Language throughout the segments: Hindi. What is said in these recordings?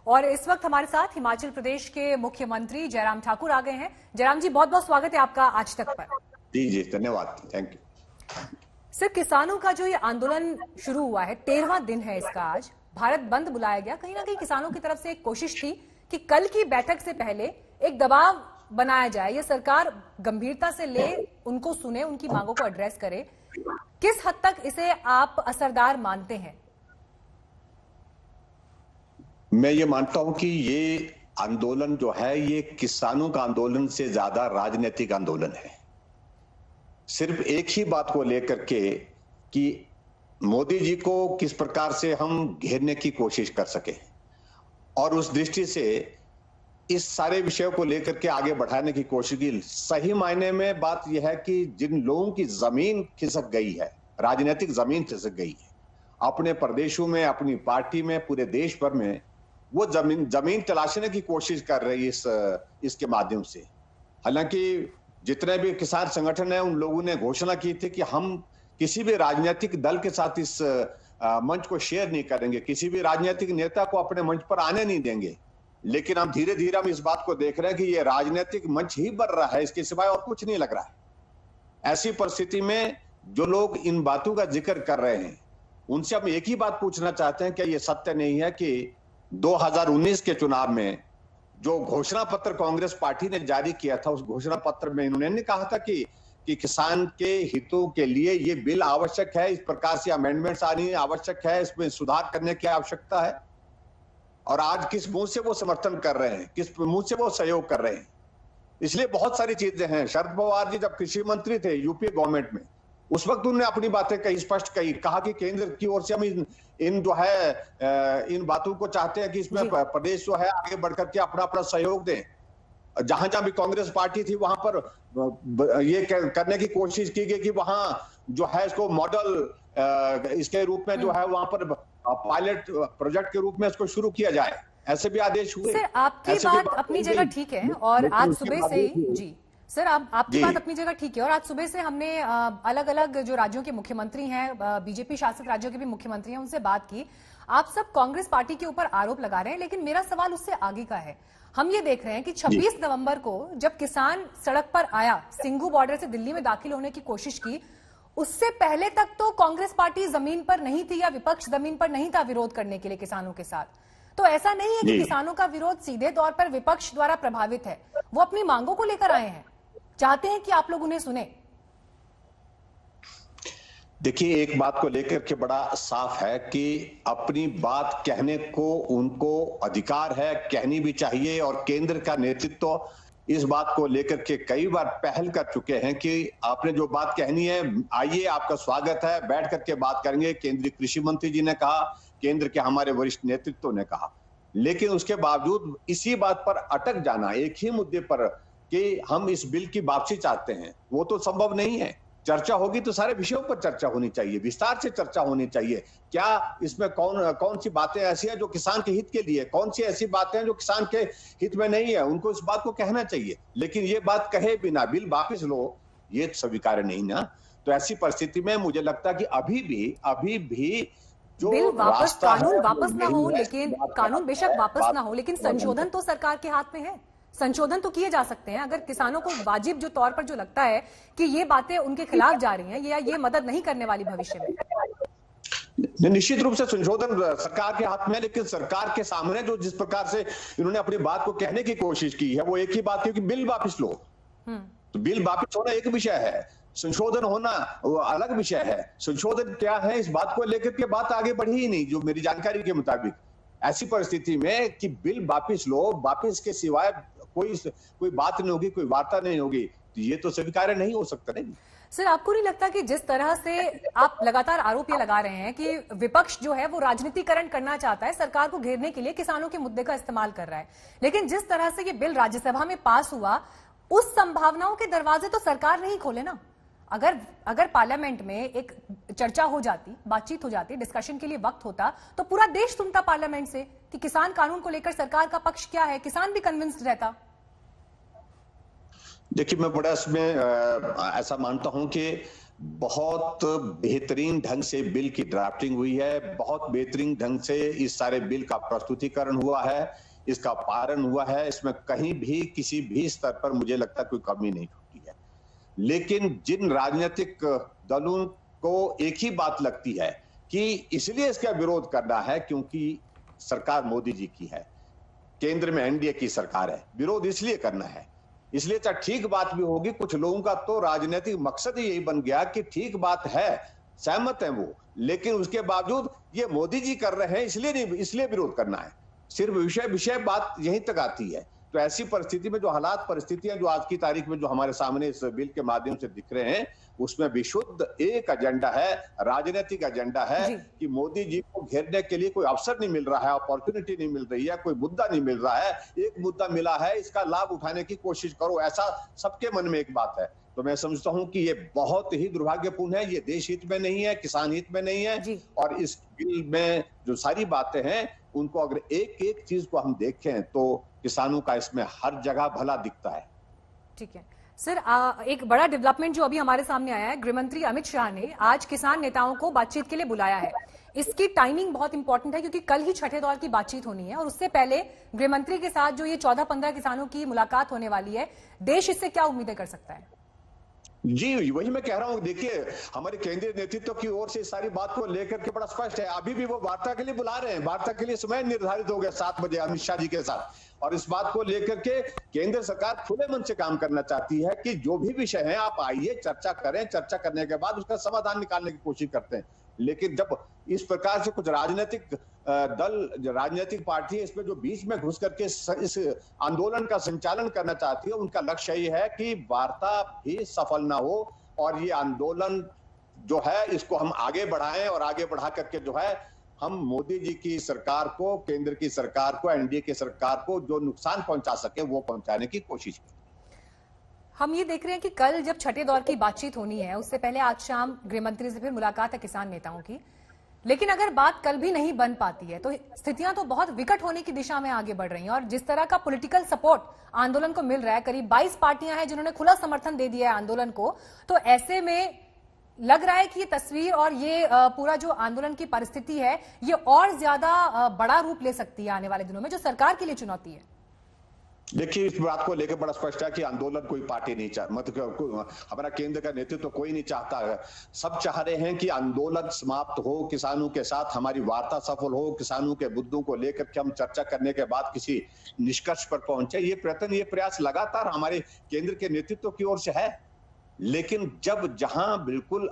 और इस वक्त हमारे साथ हिमाचल प्रदेश के मुख्यमंत्री जयराम ठाकुर आ गए हैं। जयराम जी, बहुत बहुत स्वागत है आपका आज तक पर। जी धन्यवाद, थैंक यू। सर, किसानों का जो ये आंदोलन शुरू हुआ है, 13वां दिन है इसका आज। भारत बंद बुलाया गया। कहीं ना कहीं किसानों की तरफ से एक कोशिश थी कि कल की बैठक से पहले एक दबाव बनाया जाए, ये सरकार गंभीरता से ले, उनको सुने, उनकी मांगों को एड्रेस करे। किस हद तक इसे आप असरदार मानते हैं? मैं ये मानता हूं कि ये आंदोलन जो है ये किसानों का आंदोलन से ज्यादा राजनीतिक आंदोलन है। सिर्फ एक ही बात को लेकर के कि मोदी जी को किस प्रकार से हम घेरने की कोशिश कर सके, और उस दृष्टि से इस सारे विषयों को लेकर के आगे बढ़ाने की कोशिश की। सही मायने में बात यह है कि जिन लोगों की जमीन खिसक गई है, राजनीतिक जमीन खिसक गई है अपने प्रदेशों में, अपनी पार्टी में, पूरे देश भर में, वो जमीन तलाशने की कोशिश कर रही है इसके माध्यम से। हालांकि जितने भी किसान संगठन है उन लोगों ने घोषणा की थी कि हम किसी भी राजनीतिक दल के साथ इस मंच को शेयर नहीं करेंगे, किसी भी राजनीतिक नेता को अपने मंच पर आने नहीं देंगे। लेकिन हम धीरे धीरे हम इस बात को देख रहे हैं कि ये राजनीतिक मंच ही बन रहा है, इसके सिवाय और कुछ नहीं लग रहा है। ऐसी परिस्थिति में जो लोग इन बातों का जिक्र कर रहे हैं उनसे हम एक ही बात पूछना चाहते हैं, क्या ये सत्य नहीं है कि 2019 के चुनाव में जो घोषणा पत्र कांग्रेस पार्टी ने जारी किया था, उस घोषणा पत्र में इन्होंने कहा था कि किसान के हितों के लिए ये बिल आवश्यक है, इस प्रकार से अमेंडमेंट्स आनी आवश्यक है, इसमें सुधार करने की आवश्यकता है। और आज किस मुंह से वो समर्थन कर रहे हैं, किस मुंह से वो सहयोग कर रहे हैं। इसलिए बहुत सारी चीजें हैं। शरद पवार जी जब कृषि मंत्री थे यूपीए गवर्नमेंट में, उस वक्त उन्होंने अपनी बातें कही, स्पष्ट कही, कहा कि केंद्र की ओर से हम इन जो है इन बातों को चाहते हैं कि इसमें प्रदेश जो है आगे बढ़कर के अपना अपना सहयोग दें। जहां जहां भी कांग्रेस पार्टी थी वहां पर ये करने की कोशिश की गई कि वहां जो है इसको मॉडल इसके रूप में जो है वहां पर पायलट प्रोजेक्ट के रूप में इसको शुरू किया जाए। ऐसे भी आदेश हुए। सर, आपकी बात अपनी जगह ठीक है, और आज सुबह से जी सर, आपकी बात अपनी जगह ठीक है, और आज सुबह से हमने अलग अलग जो राज्यों के मुख्यमंत्री हैं, बीजेपी शासित राज्यों के भी मुख्यमंत्री हैं, उनसे बात की। आप सब कांग्रेस पार्टी के ऊपर आरोप लगा रहे हैं, लेकिन मेरा सवाल उससे आगे का है। हम ये देख रहे हैं कि 26 नवंबर को जब किसान सड़क पर आया, सिंघू बॉर्डर से दिल्ली में दाखिल होने की कोशिश की, उससे पहले तक तो कांग्रेस पार्टी जमीन पर नहीं थी, या विपक्ष जमीन पर नहीं था विरोध करने के लिए किसानों के साथ। तो ऐसा नहीं है कि किसानों का विरोध सीधे तौर पर विपक्ष द्वारा प्रभावित है। वो अपनी मांगों को लेकर आए हैं, चाहते हैं कि आप लोग उन्हें सुने। देखिए, एक बात को लेकर के बड़ा साफ है कि अपनी बात कहने को उनको अधिकार है, कहनी भी चाहिए। और केंद्र का नेतृत्व इस बात को लेकर के कई बार पहल कर चुके हैं कि आपने जो बात कहनी है, आइए, आपका स्वागत है, बैठ करके बात करेंगे। केंद्रीय कृषि मंत्री जी ने कहा, केंद्र के हमारे वरिष्ठ नेतृत्व ने कहा। लेकिन उसके बावजूद इसी बात पर अटक जाना, एक ही मुद्दे पर कि हम इस बिल की वापसी चाहते हैं, वो तो संभव नहीं है। चर्चा होगी तो सारे विषयों पर चर्चा होनी चाहिए, विस्तार से चर्चा होनी चाहिए। क्या इसमें कौन सी बातें ऐसी हैं जो किसान के हित के लिए, कौन सी ऐसी बातें हैं जो किसान के हित में नहीं है, उनको इस बात को कहना चाहिए। लेकिन ये बात कहे बिना बिल वापस लो, ये स्वीकार्य नहीं ना। तो ऐसी परिस्थिति में मुझे लगता है कि अभी भी जो बिल वापस, कानून वापस ना हो, लेकिन कानून बेशक वापस ना हो, लेकिन संशोधन तो सरकार के हाथ में है। संशोधन तो किए जा सकते हैं। अगर किसानों को वाजिब जो तौर पर जो लगता है कि ये बातें उनके खिलाफ जा रही हैं, या ये मदद नहीं करने वाली भविष्य में, निश्चित रूप से संशोधन सरकार के हाथ में। लेकिन सरकार के सामने जो जिस प्रकार से इन्होंने अपनी बात को कहने की कोशिश की है, वो एक ही बात है कि बिल वापस लो। तो बिल वापस होना एक विषय है, संशोधन होना वो अलग विषय है। संशोधन क्या है, इस बात को लेकर के बात आगे बढ़ी ही नहीं, जो मेरी जानकारी के मुताबिक। ऐसी परिस्थिति में कि बिल वापस लो, वापस के सिवाय कोई बात नहीं होगी, कोई वार्ता नहीं होगी, तो ये तो स्वीकार्य नहीं हो सकता। नहीं सर, आपको नहीं लगता कि जिस तरह से आप लगातार आरोप ये लगा रहे हैं कि विपक्ष जो है वो राजनीतिकरण करना चाहता है, सरकार को घेरने के लिए किसानों के मुद्दे का इस्तेमाल कर रहा है, लेकिन जिस तरह से ये बिल राज्यसभा में पास हुआ, उस संभावनाओं के दरवाजे तो सरकार नहीं खोले ना। अगर पार्लियामेंट में एक चर्चा हो जाती, बातचीत हो जाती, डिस्कशन के लिए वक्त होता, तो पूरा देश सुनता पार्लियामेंट से कि किसान कानून को लेकर सरकार का पक्ष क्या है, किसान भी कन्विंस्ड रहता। देखिए, मैं बड़ा इसमें ऐसा मानता हूं कि बहुत बेहतरीन ढंग से बिल की ड्राफ्टिंग हुई है, बहुत बेहतरीन ढंग से इस सारे बिल का प्रस्तुतिकरण हुआ है, इसका पारण हुआ है, इसमें कहीं भी किसी भी स्तर पर मुझे लगता कोई कमी नहीं छूटी है। लेकिन जिन राजनीतिक दलों को एक ही बात लगती है कि इसलिए इसका विरोध करना है क्योंकि सरकार मोदी जी की है, केंद्र में एनडीए की सरकार है, विरोध इसलिए करना है, इसलिए चाहे ठीक बात भी होगी, कुछ लोगों का तो राजनीतिक मकसद ही यही बन गया कि ठीक बात है, सहमत है वो, लेकिन उसके बावजूद ये मोदी जी कर रहे हैं इसलिए नहीं, इसलिए विरोध करना है। सिर्फ विषय विषय बात यहीं तक आती है। तो ऐसी परिस्थिति में जो हालात परिस्थितियां जो आज की तारीख में जो हमारे सामने इस बिल के माध्यम से दिख रहे हैं, उसमें विशुद्ध एक एजेंडा है, राजनीतिक एजेंडा है कि मोदी जी को घेरने के लिए कोई अवसर नहीं मिल रहा है, अपॉर्चुनिटी नहीं मिल रही है, कोई मुद्दा नहीं मिल रहा है, एक मुद्दा मिला है, इसका लाभ उठाने की कोशिश करो, ऐसा सबके मन में एक बात है। तो मैं समझता हूं कि ये बहुत ही दुर्भाग्यपूर्ण है, ये देश हित में नहीं है, किसान हित में नहीं है, और इस बिल में जो सारी बातें हैं उनको अगर एक एक चीज को हम देखें तो किसानों का इसमें हर जगह भला दिखता है। ठीक है सर, एक बड़ा डेवलपमेंट जो अभी हमारे सामने आया है, गृहमंत्री अमित शाह ने आज किसान नेताओं को बातचीत के लिए बुलाया है। इसकी टाइमिंग बहुत इंपॉर्टेंट है क्योंकि कल ही छठे दौर की बातचीत होनी है और उससे पहले गृहमंत्री के साथ जो ये 14-15 किसानों की मुलाकात होने वाली है, देश इससे क्या उम्मीदें कर सकता है? जी वही मैं कह रहा हूं, देखिए हमारे केंद्रीय नेतृत्व की ओर से सारी बात को लेकर के बड़ा स्पष्ट है, अभी भी वो वार्ता के लिए बुला रहे हैं, वार्ता के लिए समय निर्धारित हो गया 7 बजे अमित शाह जी के साथ, और इस बात को लेकर के केंद्र सरकार खुले मन से काम करना चाहती है कि जो भी विषय है आप आइए, चर्चा करें, चर्चा करने के बाद उसका समाधान निकालने की कोशिश करते हैं। लेकिन जब इस प्रकार से कुछ राजनीतिक दल, राजनीतिक पार्टी इसमें जो बीच में घुस करके इस आंदोलन का संचालन करना चाहती है, उनका लक्ष्य ये है कि वार्ता भी सफल ना हो और ये आंदोलन जो है इसको हम आगे बढ़ाएं और आगे बढ़ा करके जो है हम मोदी जी की सरकार को, केंद्र की सरकार को, एनडीए की सरकार को जो नुकसान पहुंचा सके वो पहुंचाने की कोशिश की। हम ये देख रहे हैं कि कल जब छठे दौर की बातचीत होनी है, उससे पहले आज शाम गृहमंत्री से फिर मुलाकात है किसान नेताओं की। लेकिन अगर बात कल भी नहीं बन पाती है तो स्थितियां तो बहुत विकट होने की दिशा में आगे बढ़ रही हैं। और जिस तरह का पॉलिटिकल सपोर्ट आंदोलन को मिल रहा है, करीब 22 पार्टियां हैं जिन्होंने खुला समर्थन दे दिया है आंदोलन को, तो ऐसे में लग रहा है कि ये तस्वीर और ये पूरा जो आंदोलन की परिस्थिति है, ये और ज्यादा बड़ा रूप ले सकती है आने वाले दिनों में, जो सरकार के लिए चुनौती है। देखिए इस बात को लेकर बड़ा स्पष्ट है कि आंदोलन कोई पार्टी नहीं चाहती, मतलब हमारा केंद्र का नेतृत्व तो कोई नहीं चाहता है। सब चाह रहे हैं कि आंदोलन समाप्त हो, किसानों के साथ हमारी वार्ता सफल हो, किसानों के मुद्दों को लेकर के हम चर्चा करने के बाद किसी निष्कर्ष पर पहुंचे। ये प्रयत्न, ये प्रयास लगातार हमारे केंद्र के नेतृत्व की ओर से है। लेकिन जब जहां बिल्कुल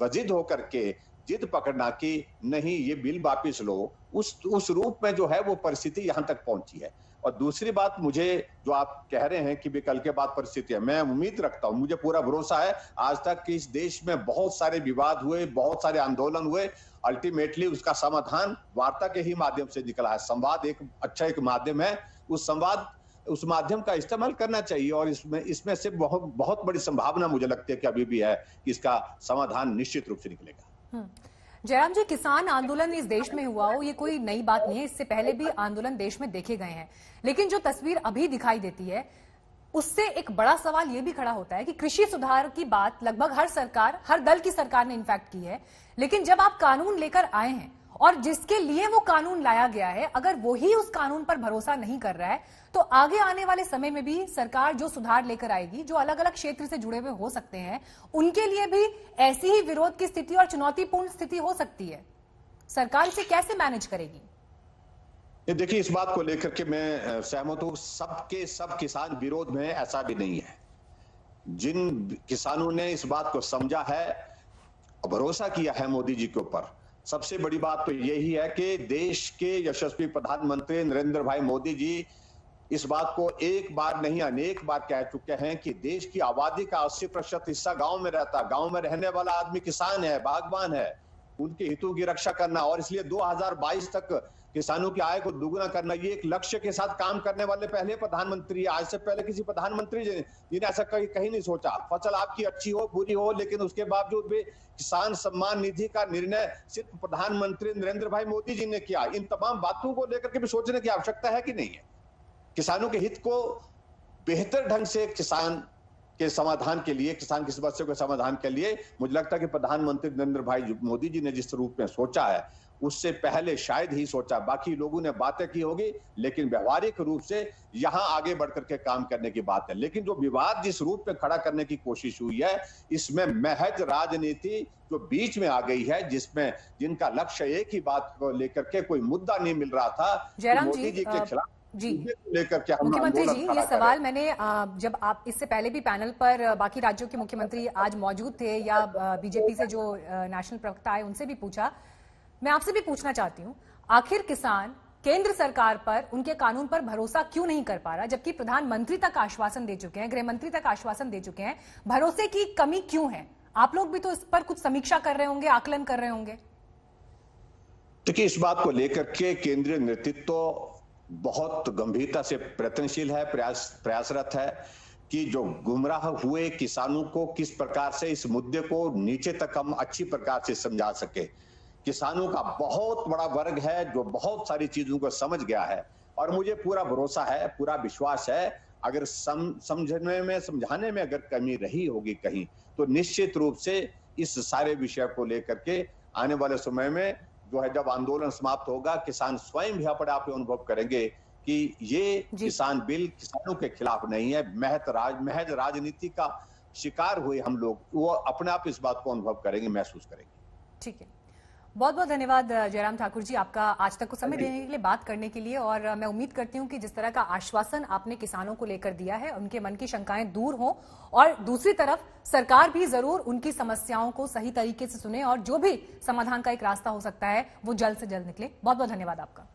वजिद होकर के जिद पकड़ना कि नहीं ये बिल वापिस लो, उस रूप में जो है वो परिस्थिति यहां तक पहुंची है। और दूसरी बात, मुझे जो आप कह रहे हैं कि भी कल के बाद परिस्थिति है, मैं उम्मीद रखता हूं, मुझे पूरा भरोसा है, आज तक कि इस देश में बहुत सारे विवाद हुए, बहुत सारे आंदोलन हुए, अल्टीमेटली उसका समाधान वार्ता के ही माध्यम से निकला है। संवाद एक अच्छा एक माध्यम है, उस माध्यम का इस्तेमाल करना चाहिए और इसमें से बहुत बड़ी संभावना मुझे लगती है कि अभी भी है कि इसका समाधान निश्चित रूप से निकलेगा। जयराम जी, किसान आंदोलन इस देश में हुआ हो ये कोई नई बात नहीं है, इससे पहले भी आंदोलन देश में देखे गए हैं। लेकिन जो तस्वीर अभी दिखाई देती है उससे एक बड़ा सवाल ये भी खड़ा होता है कि कृषि सुधार की बात लगभग हर सरकार, हर दल की सरकार ने इनफैक्ट की है, लेकिन जब आप कानून लेकर आए हैं और जिसके लिए वो कानून लाया गया है, अगर वो ही उस कानून पर भरोसा नहीं कर रहा है, तो आगे आने वाले समय में भी सरकार जो सुधार लेकर आएगी, जो अलग अलग क्षेत्र से जुड़े हुए हो सकते हैं, उनके लिए भी ऐसी ही विरोध की स्थिति और चुनौतीपूर्ण स्थिति हो सकती है। सरकार इसे कैसे मैनेज करेगी? देखिए इस बात को लेकर के मैं सहमत हूं, सब किसान विरोध में, ऐसा भी नहीं है। जिन किसानों ने इस बात को समझा है, भरोसा किया है मोदी जी के ऊपर, सबसे बड़ी बात तो यही है कि देश के यशस्वी प्रधानमंत्री नरेंद्र भाई मोदी जी इस बात को एक बार नहीं अनेक बार कह चुके हैं कि देश की आबादी का 80% हिस्सा गांव में रहता है, गांव में रहने वाला आदमी किसान है, बागबान है, उनके हितों की रक्षा करना और इसलिए 2022 तक किसानों की आय को दुगुना करना, ये एक लक्ष्य के साथ काम करने वाले पहले प्रधानमंत्री, आज से पहले किसी प्रधानमंत्री जिन्हें ऐसा कहीं नहीं सोचा। फसल आपकी अच्छी हो बुरी हो, लेकिन उसके बावजूद भी किसान सम्मान निधि का निर्णय सिर्फ प्रधानमंत्री नरेंद्र भाई मोदी जी ने किया। इन तमाम बातों को लेकर के भी सोचने की आवश्यकता है कि नहीं है। किसानों के हित को बेहतर ढंग से किसान के समाधान के लिए, किसान की समस्या के समाधान के लिए मुझे लगता है कि प्रधानमंत्री नरेंद्र भाई मोदी जी ने जिस रूप में सोचा है उससे पहले शायद ही सोचा। बाकी लोगों ने बातें की होगी, लेकिन व्यवहारिक रूप से यहां आगे बढ़ करके काम करने की बात है। लेकिन जो विवाद जिस रूप में खड़ा करने की कोशिश हुई है, इसमें महज राजनीति जो बीच में आ गई है, जिसमें जिनका लक्ष्य एक ही बात को लेकर के कोई मुद्दा नहीं मिल रहा था, जयराम मोदी जी के खिलाफ जी लेकर के हम मुख्यमंत्री जी, आंदोलन ये खड़ा सवाल मैंने जब आप इससे पहले भी पैनल पर बाकी राज्यों के मुख्यमंत्री आज मौजूद थे या बीजेपी से जो नेशनल प्रवक्ता है उनसे भी पूछा, मैं आपसे भी पूछना चाहती हूं, आखिर किसान केंद्र सरकार पर, उनके कानून पर भरोसा क्यों नहीं कर पा रहा, जबकि प्रधानमंत्री तक आश्वासन दे चुके हैं, गृह मंत्री तक आश्वासन दे चुके हैं, भरोसे की कमी क्यों है? आप लोग भी तो इस पर कुछ समीक्षा कर रहे होंगे, आकलन कर रहे होंगे। देखिए, इस बात को लेकर के केंद्रीय नेतृत्व बहुत गंभीरता से प्रयत्नशील है, प्रयासरत है कि जो गुमराह हुए किसानों को किस प्रकार से इस मुद्दे को नीचे तक हम अच्छी प्रकार से समझा सके। किसानों का बहुत बड़ा वर्ग है जो बहुत सारी चीजों को समझ गया है, और मुझे पूरा भरोसा है, पूरा विश्वास है, अगर समझाने में अगर कमी रही होगी कहीं, तो निश्चित रूप से इस सारे विषय को लेकर के आने वाले समय में जो है, जब आंदोलन समाप्त होगा, किसान स्वयं भी अपने आप अनुभव करेंगे कि ये किसान बिल किसानों के खिलाफ नहीं है, महज राजनीति का शिकार हुए हम लोग, वो अपने आप इस बात को अनुभव करेंगे, महसूस करेंगे। ठीक है, बहुत बहुत धन्यवाद जयराम ठाकुर जी, आपका आज तक को समय देने के लिए, बात करने के लिए। और मैं उम्मीद करती हूं कि जिस तरह का आश्वासन आपने किसानों को लेकर दिया है, उनके मन की शंकाएं दूर हों, और दूसरी तरफ सरकार भी जरूर उनकी समस्याओं को सही तरीके से सुने और जो भी समाधान का एक रास्ता हो सकता है वो जल्द से जल्द निकले। बहुत बहुत धन्यवाद आपका।